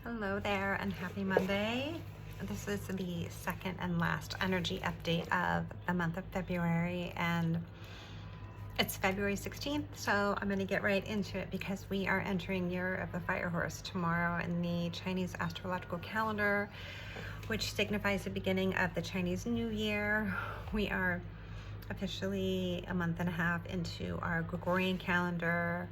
Hello there and happy Monday. This is the second and last energy update of the month of February, and it's February 16th, so I'm going to get right into it because we are entering Year of the Fire Horse tomorrow in the Chinese astrological calendar, which signifies the beginning of the Chinese New Year. We are officially a month and a half into our Gregorian calendar,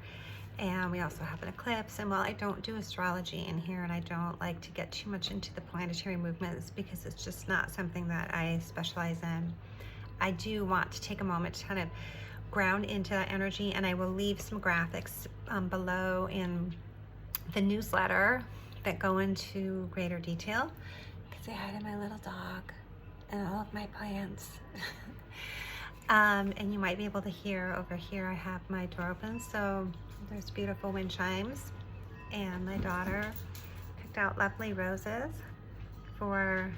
and we also have an eclipse. And while I don't do astrology in here and I don't like to get too much into the planetary movements because it's just not something that I specialize in, I do want to take a moment to kind of ground into that energy, and I will leave some graphics below in the newsletter that go into greater detail. Say hi to my little dog and all of my plants. And you might be able to hear over here, I have my door open, so there's beautiful wind chimes, and my daughter picked out lovely roses for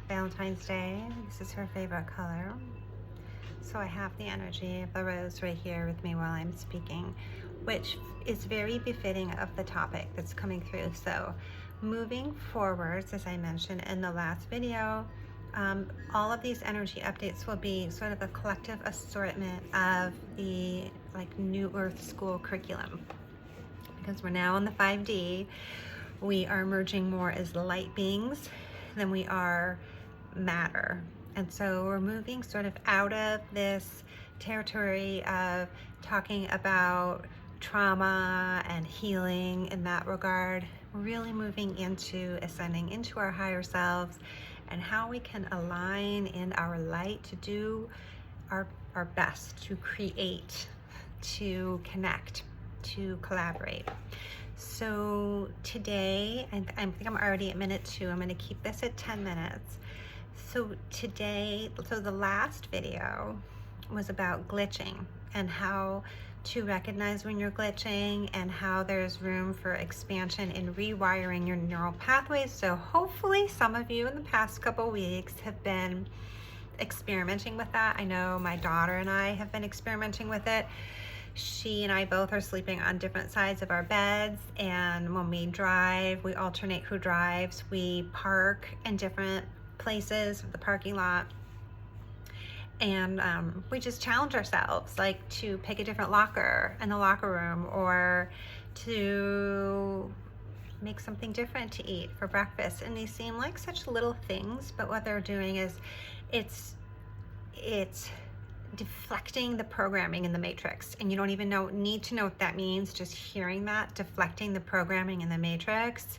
Valentine's Day. This is her favorite color. So I have the energy of the rose right here with me while I'm speaking, which is very befitting of the topic that's coming through. So moving forwards, as I mentioned in the last video, all of these energy updates will be sort of a collective assortment of the New Earth School curriculum. Because we're now in the 5D, we are emerging more as light beings than we are matter. And so we're moving sort of out of this territory of talking about trauma and healing in that regard. We're really moving into ascending into our higher selves and how we can align in our light to do our best, to create, to connect, to collaborate. So today, I think I'm already at minute 2. I'm going to keep this at 10 minutes. So today, the last video was about glitching and how to recognize when you're glitching and how there's room for expansion in rewiring your neural pathways. So hopefully some of you in the past couple weeks have been experimenting with that. I know my daughter and I have been experimenting with it. She and I both are sleeping on different sides of our beds, and when we drive, we alternate who drives. We park in different places, the parking lot, and we just challenge ourselves, like to pick a different locker in the locker room, or to make something different to eat for breakfast. And they seem like such little things, but what they're doing is it's deflecting the programming in the matrix, and you don't even need to know what that means. Just hearing that, deflecting the programming in the matrix,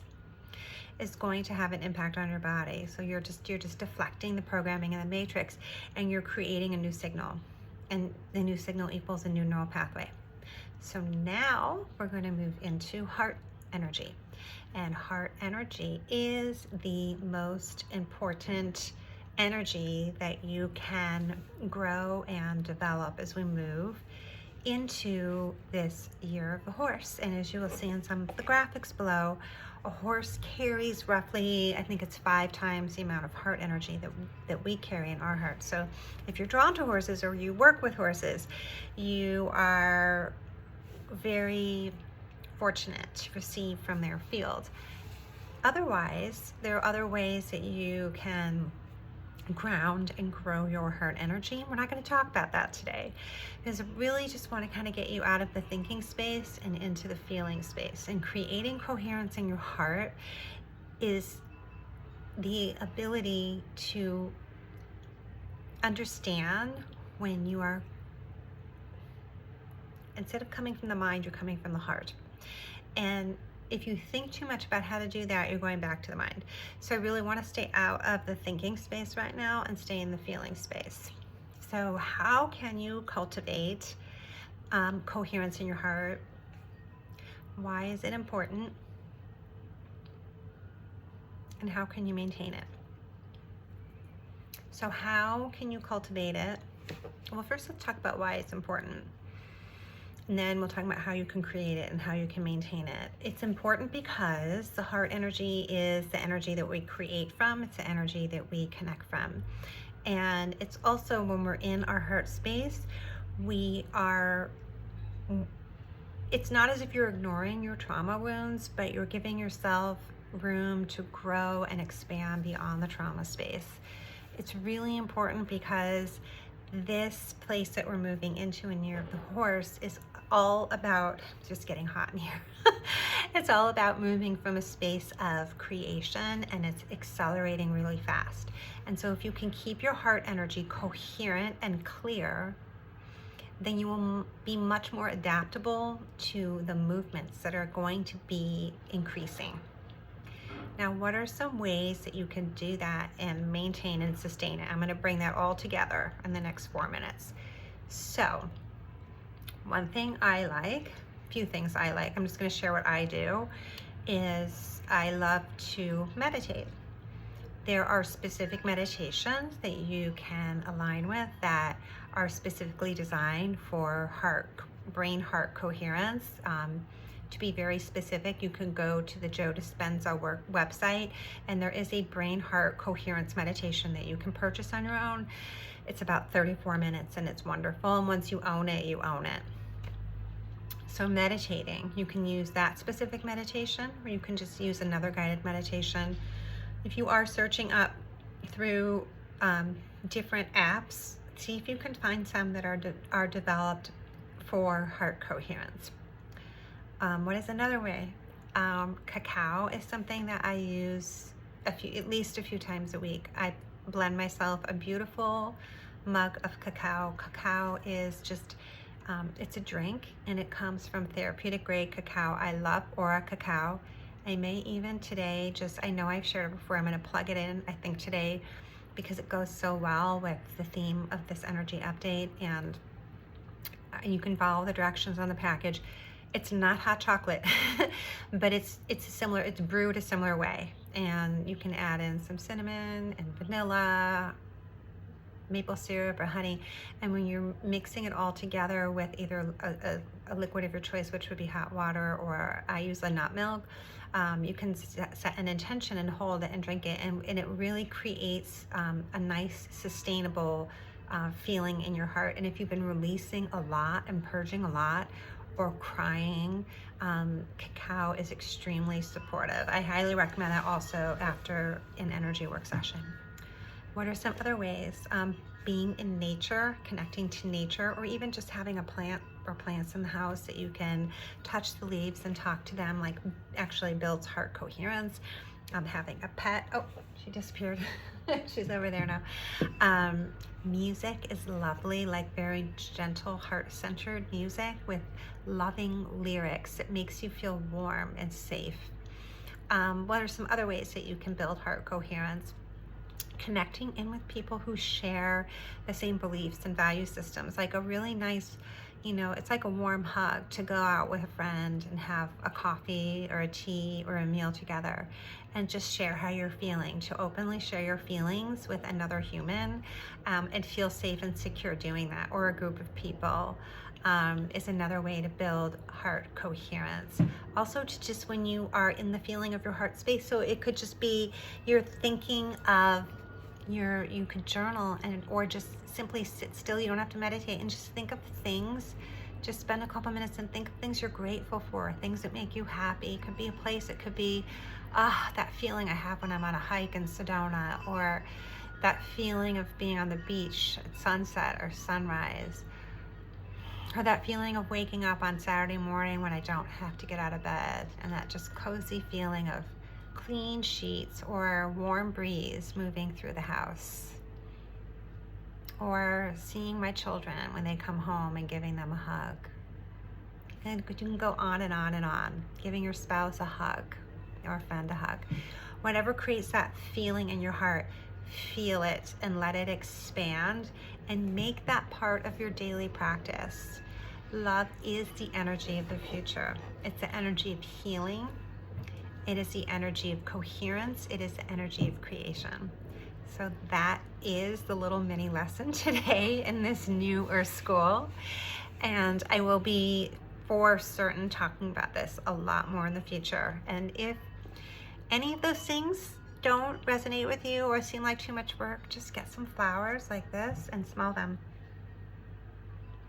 is going to have an impact on your body. So you're just deflecting the programming in the matrix, and you're creating a new signal, and the new signal equals a new neural pathway. So now we're going to move into heart energy, and heart energy is the most important energy that you can grow and develop as we move into this year of the horse. And as you will see in some of the graphics below, a horse carries roughly, I think it's 5 times the amount of heart energy that we carry in our heart. So if you're drawn to horses or you work with horses, you are very fortunate to receive from their field. Otherwise, there are other ways that you can ground and grow your heart energy. We're not going to talk about that today, because I really just want to kind of get you out of the thinking space and into the feeling space. And creating coherence in your heart is the ability to understand when you are, instead of coming from the mind, you're coming from the heart. And if you think too much about how to do that, you're going back to the mind. So I really want to stay out of the thinking space right now and stay in the feeling space. So how can you cultivate coherence in your heart? Why is it important? And how can you maintain it? So how can you cultivate it? Well, first let's talk about why it's important. And then we'll talk about how you can create it and how you can maintain it. It's important because the heart energy is the energy that we create from. It's the energy that we connect from. And it's also when we're in our heart space, we are it's not as if you're ignoring your trauma wounds, but you're giving yourself room to grow and expand beyond the trauma space. It's really important because this place that we're moving into in Year of the Horse is all about, just getting hot in here. It's all about moving from a space of creation, and it's accelerating really fast. And so if you can keep your heart energy coherent and clear, then you will be much more adaptable to the movements that are going to be increasing. Now, what are some ways that you can do that and maintain and sustain it? I'm going to bring that all together in the next 4 minutes. So, one thing I like, a few things I like, I'm just going to share what I do, is I love to meditate. There are specific meditations that you can align with that are specifically designed for brain-heart coherence. To be very specific, you can go to the Joe Dispenza website, and there is a brain-heart coherence meditation that you can purchase on your own. It's about 34 minutes, and it's wonderful. And once you own it, you own it. So meditating, you can use that specific meditation, or you can just use another guided meditation. If you are searching up through different apps, see if you can find some that are developed for heart coherence. What is another way? Cacao is something that I use at least a few times a week. I blend myself a beautiful mug of cacao. Cacao is just, it's a drink, and it comes from therapeutic grade cacao. I love Aura cacao. I may even today, I know I've shared it before, I'm going to plug it in, I think today, because it goes so well with the theme of this energy update, and you can follow the directions on the package. It's not hot chocolate, but it's similar, it's brewed a similar way, and you can add in some cinnamon and vanilla, maple syrup or honey, and when you're mixing it all together with either a liquid of your choice, which would be hot water, or I use a nut milk, you can set an intention and hold it and drink it, and it really creates a nice sustainable feeling in your heart. And if you've been releasing a lot and purging a lot or crying, cacao is extremely supportive. I highly recommend that also after an energy work session. What are some other ways? Being in nature, connecting to nature, or even just having a plant or plants in the house that you can touch the leaves and talk to them, like actually builds heart coherence. Having a pet, oh, she disappeared. She's over there now. Music is lovely, like very gentle, heart-centered music with loving lyrics. It makes you feel warm and safe. What are some other ways that you can build heart coherence? Connecting in with people who share the same beliefs and value systems, like a really nice, it's like a warm hug to go out with a friend and have a coffee or a tea or a meal together and just share how you're feeling, to openly share your feelings with another human and feel safe and secure doing that, or a group of people. Is another way to build heart coherence. Also, to just when you are in the feeling of your heart space, so it could just be you're thinking of you could journal or just simply sit still. You don't have to meditate, and just think of things. Just spend a couple minutes and think of things you're grateful for, things that make you happy. It could be a place, it could be that feeling I have when I'm on a hike in Sedona, or that feeling of being on the beach at sunset or sunrise, or that feeling of waking up on Saturday morning when I don't have to get out of bed, and that just cozy feeling of clean sheets or warm breeze moving through the house, or seeing my children when they come home and giving them a hug. And you can go on and on and on, giving your spouse a hug or a friend a hug. Whatever creates that feeling in your heart, feel it and let it expand, and make that part of your daily practice. Love is the energy of the future. It's the energy of healing. It is the energy of coherence. It is the energy of creation. So that is the little mini lesson today in this new Earth School. And I will be for certain talking about this a lot more in the future. And if any of those things don't resonate with you or seem like too much work, just get some flowers like this and smell them.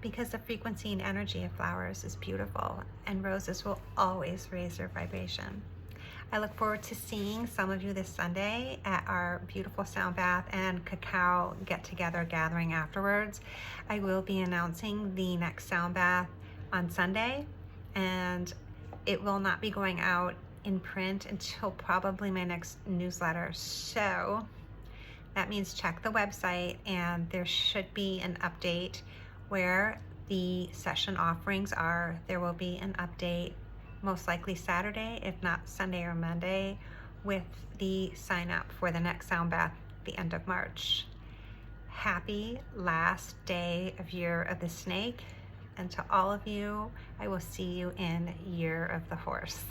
because the frequency and energy of flowers is beautiful, and roses will always raise their vibration. I look forward to seeing some of you this Sunday at our beautiful sound bath and cacao get-together gathering afterwards. I will be announcing the next sound bath on Sunday, and it will not be going out in print until probably my next newsletter. So that means check the website, and there should be an update where the session offerings are. There will be an update most likely Saturday, if not Sunday or Monday, with the sign up for the next sound bath the end of March. Happy last day of Year of the Snake, and to all of you, I will see you in Year of the Horse.